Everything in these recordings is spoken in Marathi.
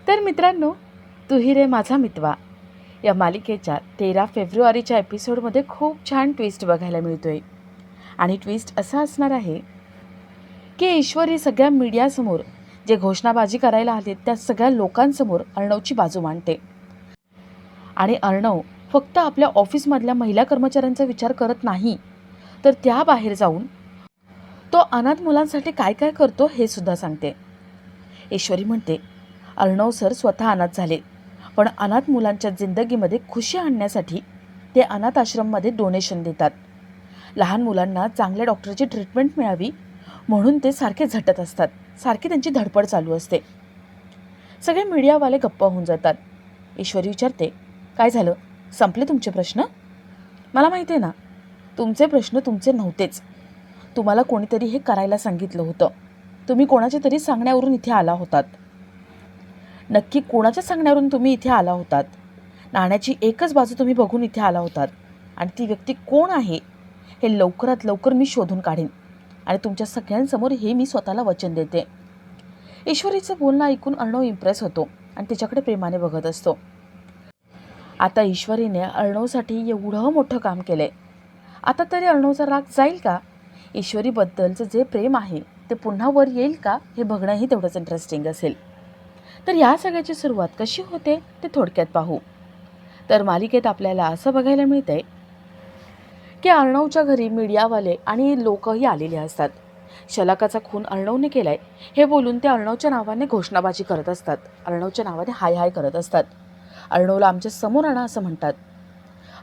तर मित्रांनो, तू ही रे माझा मितवा या मालिकेच्या 13 फेब्रुवारीच्या एपिसोडमध्ये खूप छान ट्विस्ट बघायला मिळतोय. आणि ट्विस्ट असा असणार आहे की ईश्वरी सगळ्या मीडियासमोर जे घोषणाबाजी करायला आले त्या सगळ्या लोकांसमोर अर्णवची बाजू मांडते. आणि अर्णव फक्त आपल्या ऑफिसमधल्या महिला कर्मचाऱ्यांचा विचार करत नाही, तर त्या बाहेर जाऊन तो अनाथ मुलांसाठी काय काय करतो हे सुद्धा सांगते. ईश्वरी म्हणते, अर्णव सर स्वतः अनाथ झाले, पण अनाथ मुलांच्या जिंदगीमध्ये खुशी आणण्यासाठी ते अनाथ आश्रममध्ये डोनेशन देतात. लहान मुलांना चांगल्या डॉक्टरची ट्रीटमेंट मिळावी म्हणून ते सारखे झटत असतात, सारखी त्यांची धडपड चालू असते. सगळे मीडियावाले गप्प होऊन जातात. ईश्वरी विचारते, काय झालं, संपले तुमचे प्रश्न? मला माहिती आहे ना, तुमचे प्रश्न तुमचे नव्हतेच. तुम्हाला कोणीतरी हे करायला सांगितलं होतं. तुम्ही कोणाच्या तरी सांगण्यावरून इथे आला होतात. नक्की कोणाच्या सांगण्यावरून तुम्ही इथे आला होतात? नाण्याची एकच बाजू तुम्ही बघून इथे आला होतात. आणि ती व्यक्ती कोण आहे हे लवकरात लवकर मी शोधून काढेन आणि तुमच्या सगळ्यांसमोर हे मी स्वतःला वचन देते. ईश्वरीचं बोलणं ऐकून अर्णव इम्प्रेस होतो आणि तिच्याकडे प्रेमाने बघत असतो. आता ईश्वरीने अर्णवसाठी एवढं मोठं काम केलंय, आता तरी अर्णवचा राग जाईल का? ईश्वरीबद्दलचं जे प्रेम आहे ते पुन्हा वर येईल का हे बघणंही तेवढंच इंटरेस्टिंग असेल. तर या सगळ्याची सुरुवात कशी होते ते थोडक्यात पाहू. तर मालिकेत आपल्याला असं बघायला मिळतंय की अर्णवच्या घरी मीडियावाले आणि लोकही आलेले असतात. शलाकाचा खून अर्णवने केलाय हे बोलून ते अर्णवच्या नावाने घोषणाबाजी करत असतात. अर्णवच्या नावाने हाय हाय करत असतात. अर्णवला आमच्या समोर आणा असं म्हणतात.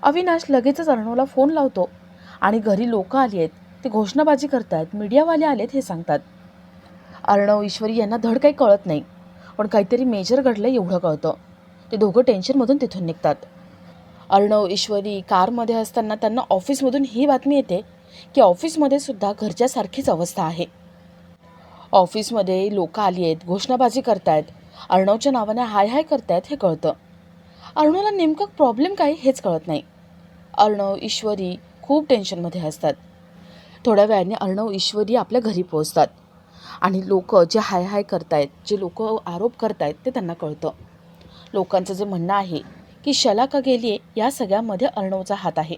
अविनाश लगेचच अर्णवला फोन लावतो आणि घरी लोक आली आहेत, ते घोषणाबाजी करतायत, मीडियावाले आलेत हे सांगतात. अर्णव ईश्वरी यांना धड काही कळत नाही, पण काहीतरी मेजर घडलं एवढं कळतं. ते दोघं टेन्शनमधून तिथून निघतात. अर्णव ईश्वरी कारमध्ये असताना त्यांना ऑफिसमधून ही बातमी येते की ऑफिसमध्ये सुद्धा घरच्यासारखीच अवस्था आहे. ऑफिसमध्ये लोक आली आहेत, घोषणाबाजी करतायत, अर्णवच्या नावाने हाय हाय करतायत हे कळतं. अर्णवला नेमकं प्रॉब्लेम काय हेच कळत नाही. अर्णव ईश्वरी खूप टेन्शनमध्ये असतात. थोड्या वेळाने अर्णव ईश्वरी आपल्या घरी पोहोचतात आणि लोक जे हाय हाय करतायत, जे लोक आरोप करतायत ते त्यांना कळतं. लोकांचं जे म्हणणं आहे की शलाका गेली आहे या सगळ्यामध्ये अर्णवचा हात आहे.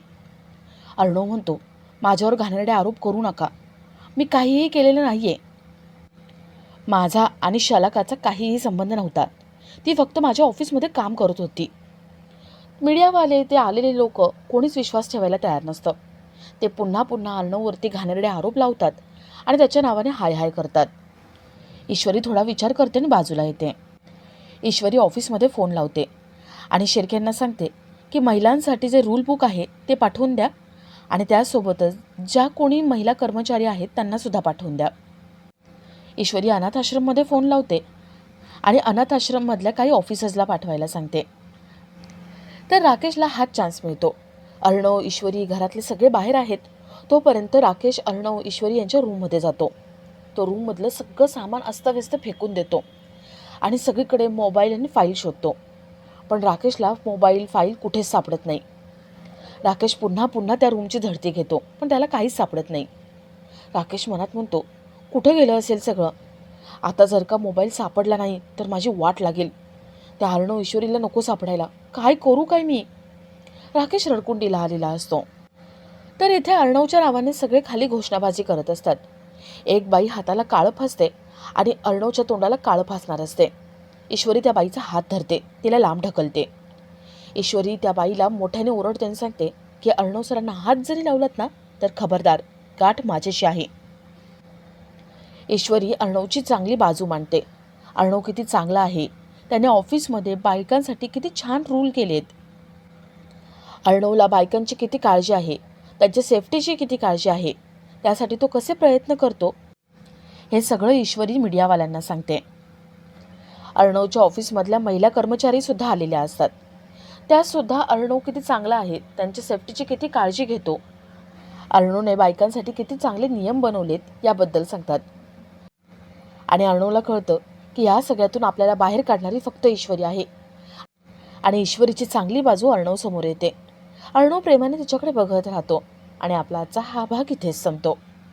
अर्णव म्हणतो, माझ्यावर घाणेरडे आरोप करू नका, मी काहीही केलेलं नाही आहे. माझा आणि शलाकाचा काहीही संबंध नव्हता, ती फक्त माझ्या ऑफिसमध्ये काम करत होती. मीडियावाले ते आलेले लोक कोणीच विश्वास ठेवायला तयार नसतं. ते पुन्हा पुन्हा अर्णववरती घाणेरडे आरोप लावतात आणि त्याच्या नावाने हाय हाय करतात. ईश्वरी थोडा विचार करते आणि बाजूला येते. ईश्वरी ऑफिसमध्ये फोन लावते आणि शेरक्यांना सांगते की महिलांसाठी जे रूल बुक आहे ते पाठवून द्या आणि त्यासोबतच ज्या कोणी महिला कर्मचारी आहेत त्यांनासुद्धा पाठवून द्या. ईश्वरी अनाथ आश्रममध्ये फोन लावते आणि अनाथ आश्रममधल्या काही ऑफिसर्सला पाठवायला सांगते. तर राकेशला हाच चान्स मिळतो. अर्णव ईश्वरी घरातले सगळे बाहेर आहेत तोपर्यंत राकेश अर्णव ईश्वरी यांच्या रूममध्ये जातो. तो रूममधलं सगळं सामान अस्ताव्यस्त फेकून देतो आणि सगळीकडे मोबाईल आणि फाईल शोधतो. पण राकेशला मोबाईल फाईल कुठेच सापडत नाही. राकेश पुन्हा पुन्हा त्या रूमची झडती घेतो पण त्याला काहीच सापडत नाही. राकेश मनात म्हणतो, कुठे गेलं असेल सगळं? आता जर का मोबाईल सापडला नाही तर माझी वाट लागेल. त्या अर्णव ईश्वरीला नको सापडायला, काय करू काय मी? राकेश रडकुंडीला आलेला असतो. तर इथे अर्णवच्या नावाने सगळे खाली घोषणाबाजी करत असतात. एक बाई हाताला काळं फासते आणि अर्णवच्या तोंडाला काळं फासणार असते. ईश्वरी त्या बाईचा हात धरते, तिला लांब ढकलते. ईश्वरी त्या बाईला मोठ्याने ओरडते आणि सांगते की अर्णव सरांना हात जरी लावलात ना तर खबरदार, गाठ माझ्याशी आहे. ईश्वरी अर्णवची चांगली बाजू मांडते. अर्णव किती चांगला आहे, त्याने ऑफिसमध्ये बायकांसाठी किती छान रूल केलेत, अर्णवला बायकांची किती काळजी आहे, त्यांच्या सेफ्टीची किती काळजी आहे, त्यासाठी तो कसे प्रयत्न करतो हे सगळं ईश्वरी मीडियावाल्यांना सांगते. अर्णवच्या ऑफिसमधल्या महिला कर्मचारीसुद्धा आलेल्या असतात. त्यासुद्धा अर्णव किती चांगला आहे, त्यांच्या सेफ्टीची किती काळजी घेतो, अर्णवने बायकांसाठी किती चांगले नियम बनवलेत याबद्दल सांगतात. आणि अर्णवला कळतं की या सगळ्यातून आपल्याला बाहेर काढणारी फक्त ईश्वरी आहे आणि ईश्वरीची चांगली बाजू अर्णव समोर येते. अर्णव प्रेमाने तिच्याकडे बघत राहतो आणि आपला आजचा हा भाग इथेच संपतो.